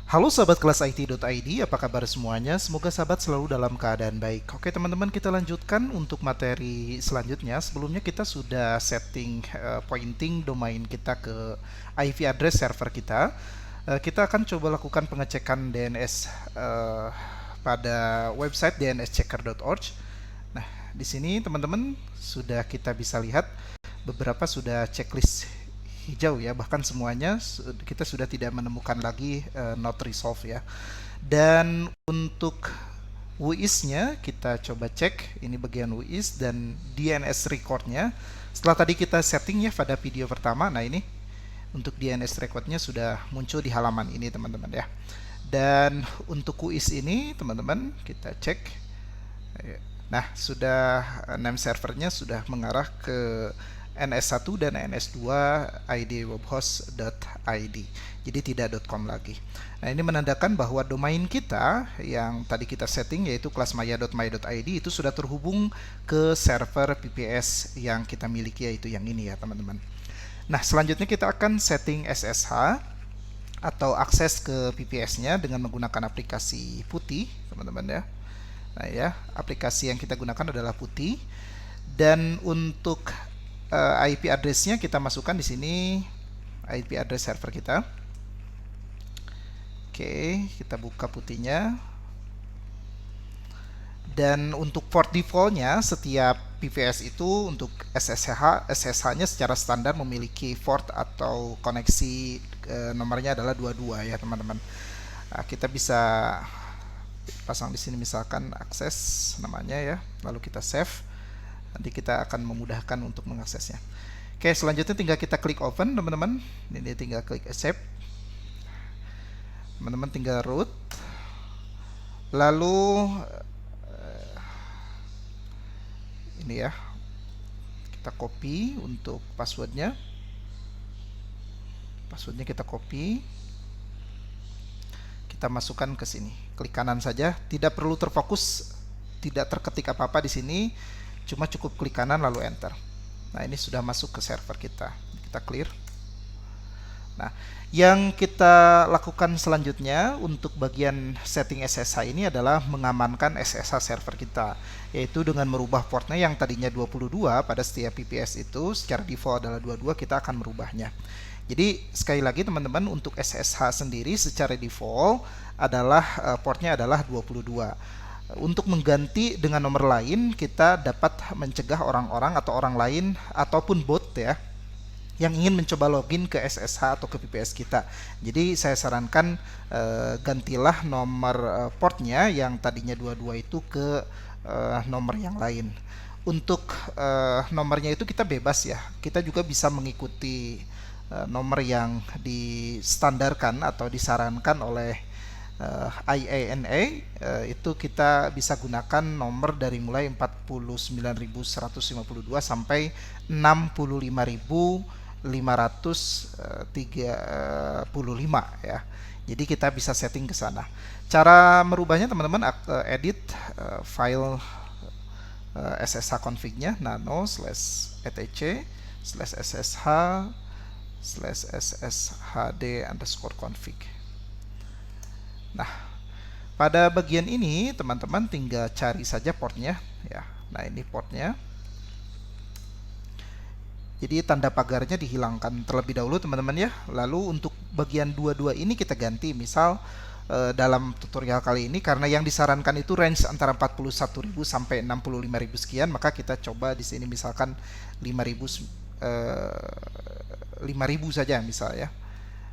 Halo sahabat kelas IT.id, apa kabar semuanya? Semoga sahabat selalu dalam keadaan baik. Oke teman-teman, kita lanjutkan untuk materi selanjutnya. Sebelumnya kita sudah setting pointing domain kita ke IP address server kita. Kita akan coba lakukan pengecekan DNS pada website dnschecker.org. Nah, di sini teman-teman sudah kita bisa lihat beberapa sudah checklist hijau ya, bahkan semuanya kita sudah tidak menemukan lagi not resolved ya. Dan untuk WIS-nya kita coba cek, ini bagian WIS dan DNS record-nya. Setelah tadi kita setting ya pada video pertama, nah ini untuk DNS record-nya sudah muncul di halaman ini teman-teman ya. Dan untuk WIS ini teman-teman kita cek. Nah, sudah name servernya sudah mengarah ke NS1 dan NS2 idwebhost.id. Jadi tidak .com lagi. Nah, ini menandakan bahwa domain kita yang tadi kita setting yaitu kelasmaya.my.id itu sudah terhubung ke server PPS yang kita miliki, yaitu yang ini ya, teman-teman. Nah, selanjutnya kita akan setting SSH atau akses ke PPS-nya dengan menggunakan aplikasi putih, teman-teman ya. Nah ya, aplikasi yang kita gunakan adalah putih. Dan untuk IP address-nya kita masukkan di sini IP address server kita. Oke, kita buka putihnya. Dan untuk port default-nya setiap PPS itu untuk SSH-nya secara standar memiliki port atau koneksi nomornya adalah 22 ya teman-teman. Nah, kita bisa pasang di sini misalkan akses namanya ya, lalu kita save. Nanti kita akan memudahkan untuk mengaksesnya. Oke, selanjutnya tinggal kita klik open teman-teman. Ini tinggal klik accept. Teman-teman tinggal root. Lalu ini ya, kita copy untuk passwordnya. Passwordnya kita copy. Kita masukkan ke sini. Klik kanan saja, tidak perlu terfokus, tidak terketik apa-apa di sini, cuma cukup klik kanan lalu enter. Nah, ini sudah masuk ke server kita. Kita clear. Nah, yang kita lakukan selanjutnya untuk bagian setting SSH ini adalah mengamankan SSH server kita, yaitu dengan merubah portnya yang tadinya 22 pada setiap PPS itu secara default adalah 22, kita akan merubahnya. Jadi sekali lagi teman-teman, untuk SSH sendiri secara default adalah portnya adalah 22. Untuk mengganti dengan nomor lain, kita dapat mencegah orang-orang atau orang lain ataupun bot ya yang ingin mencoba login ke SSH atau ke PPS kita. Jadi saya sarankan gantilah nomor portnya yang tadinya 22 itu ke nomor yang lain. Untuk nomornya itu kita bebas ya. Kita juga bisa mengikuti nomor yang distandarkan atau disarankan oleh IANA. Itu kita bisa gunakan nomor dari mulai 49.152 sampai 65.535 ya. Jadi kita bisa setting ke sana. Cara merubahnya teman-teman, edit file SSH config-nya nano/etc/ssh/sshd_config. Nah, pada bagian ini teman-teman tinggal cari saja portnya ya. Nah, ini portnya. Jadi tanda pagarnya dihilangkan terlebih dahulu teman-teman ya. Lalu untuk bagian 22 ini kita ganti. Misal dalam tutorial kali ini karena yang disarankan itu range antara 41.000 sampai 65.000 sekian, maka kita coba di sini misalkan 5.000 saja misalnya.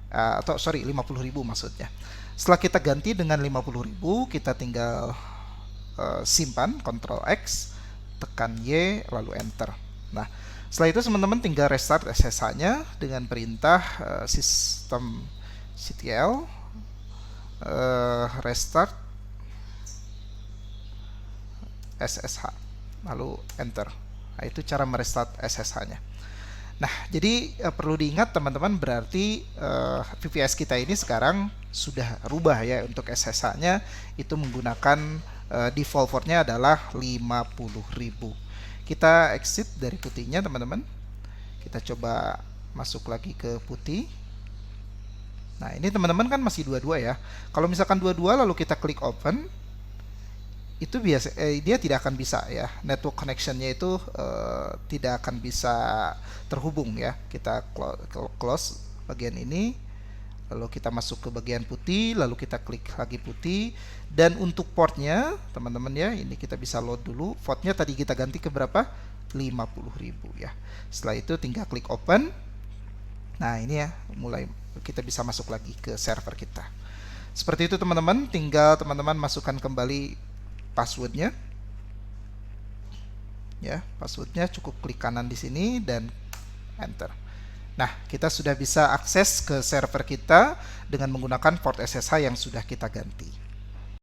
Atau sorry, 50.000 maksudnya. Setelah kita ganti dengan 50.000, kita tinggal simpan, Ctrl X, tekan Y, lalu enter. Nah, setelah itu teman-teman tinggal restart SSH-nya dengan perintah systemctl restart SSH, lalu enter. Nah, itu cara merestart SSH-nya. Nah, jadi perlu diingat teman-teman, berarti VPS kita ini sekarang sudah rubah ya. Untuk SSH-nya itu menggunakan default portnya adalah 50.000. Kita exit dari putihnya teman-teman. Kita coba masuk lagi ke putih. Nah, ini teman-teman kan masih dua-dua ya. Kalau misalkan dua-dua lalu kita klik open, itu dia tidak akan bisa ya, network connectionnya itu tidak akan bisa terhubung ya. Kita close bagian ini, lalu kita masuk ke bagian putih, lalu kita klik lagi putih, dan untuk portnya teman-teman ya, ini kita bisa load dulu. Portnya tadi kita ganti ke berapa? 50.000 ya. Setelah itu tinggal klik open. Nah, ini ya, mulai kita bisa masuk lagi ke server kita. Seperti itu teman-teman, tinggal teman-teman masukkan kembali passwordnya. Ya, passwordnya cukup klik kanan di sini dan enter. Nah, kita sudah bisa akses ke server kita dengan menggunakan port SSH yang sudah kita ganti.